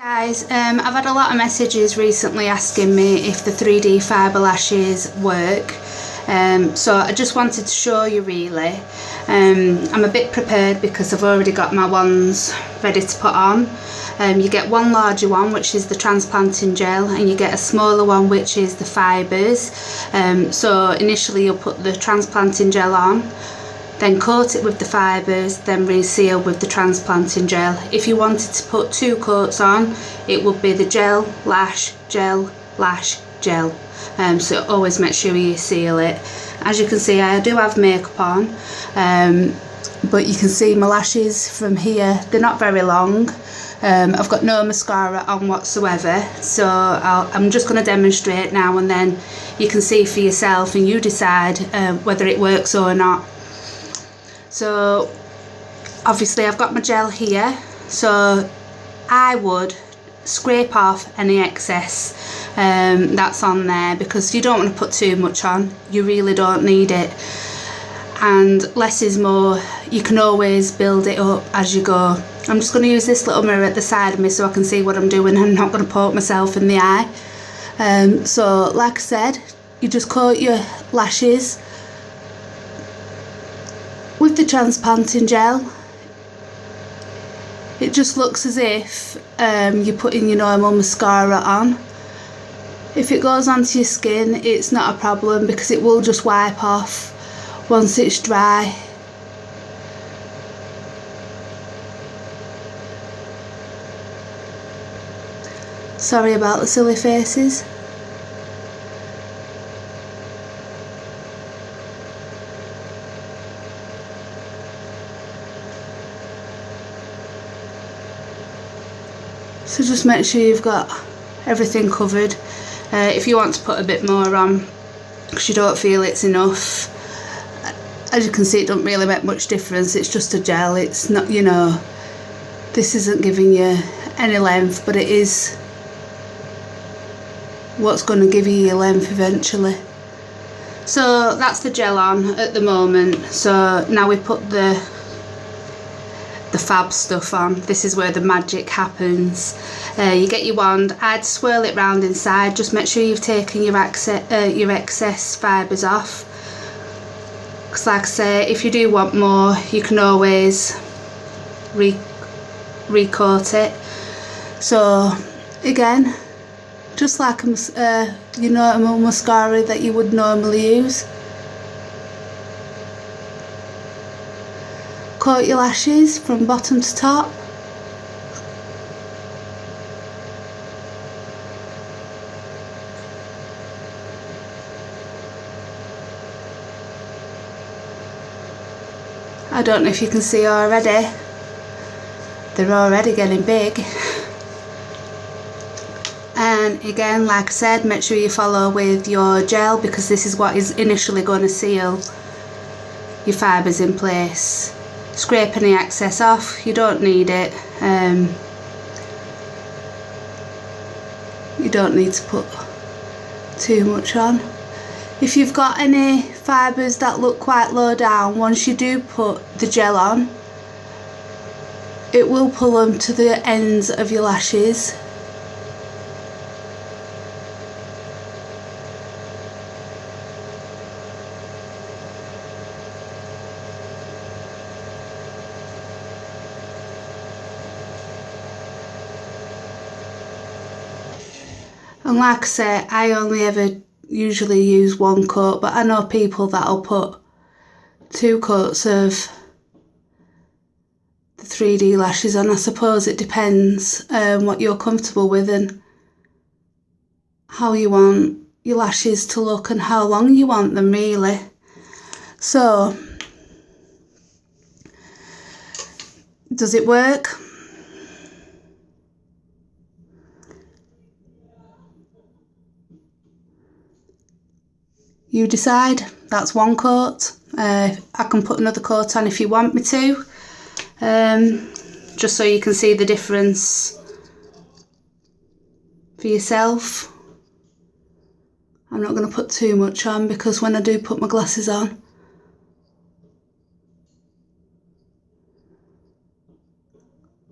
Guys, I've had a lot of messages recently asking me if the 3D fibre lashes work, so I just wanted to show you really. I'm a bit prepared because I've already got my ones ready to put on. You get one larger one, which is the transplanting gel, and you get a smaller one, which is the fibres. So initially you'll put the transplanting gel on, then coat it with the fibres, then reseal with the transplanting gel. If you wanted to put 2 coats on, it would be the gel, lash, gel, lash, gel. So always make sure you seal it. As you can see, I do have makeup on, but you can see my lashes from here, they're not very long. I've got no mascara on whatsoever, so I'm just going to demonstrate now, and then you can see for yourself and you decide whether it works or not. So obviously I've got my gel here, so I would scrape off any excess that's on there, because you don't want to put too much on. You really don't need it, and less is more. You can always build it up as you go. I'm just going to use this little mirror at the side of me so I can see what I'm doing. I'm not going to poke myself in the eye. So like I said, you just coat your lashes with the transplanting gel. It just looks as if you're putting your normal mascara on. If it goes onto your skin, it's not a problem because it will just wipe off once it's dry. Sorry about the silly faces. So just make sure you've got everything covered. If you want to put a bit more on because you don't feel it's enough, as you can see, it doesn't really make much difference. It's just a gel. It's not, you know, this isn't giving you any length, but it is what's going to give you your length eventually. So that's the gel on at the moment. So now we put the fab stuff on. This is where the magic happens. You get your wand. I'd swirl it round inside. Just make sure you've taken your excess fibres off, because like I say, if you do want more, you can always recoat it. So again, just like a normal mascara that you would normally use. Coat your lashes from bottom to top. I don't know if you can see already, they're already getting big. And again, like I said, make sure you follow with your gel, because this is what is initially going to seal your fibres in place. Scrape any excess off, you don't need it. You don't need to put too much on. If you've got any fibres that look quite low down, once you do put the gel on, it will pull them to the ends of your lashes. And like I say, I only ever usually use 1 coat, but I know people that'll put 2 coats of the 3D lashes on. I suppose it depends what you're comfortable with and how you want your lashes to look and how long you want them really. So, does it work? You decide. That's 1 coat. I can put another coat on if you want me to, just so you can see the difference for yourself. I'm not going to put too much on, because when I do put my glasses on,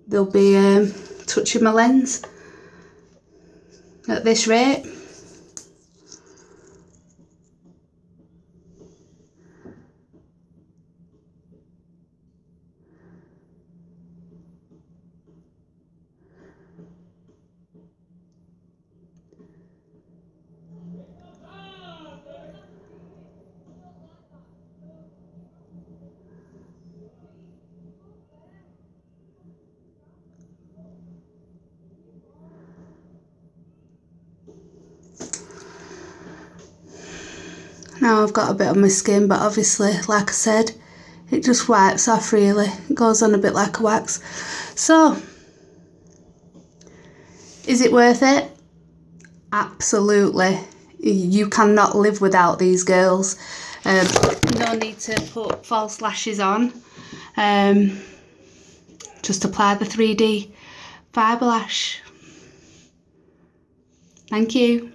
they'll be touching my lens. at this rate. Now I've got a bit on my skin, but obviously, like I said, it just wipes off really. It goes on a bit like a wax. So, is it worth it? Absolutely. You cannot live without these girls. No need to put false lashes on. Just apply the 3D fibre lash. Thank you.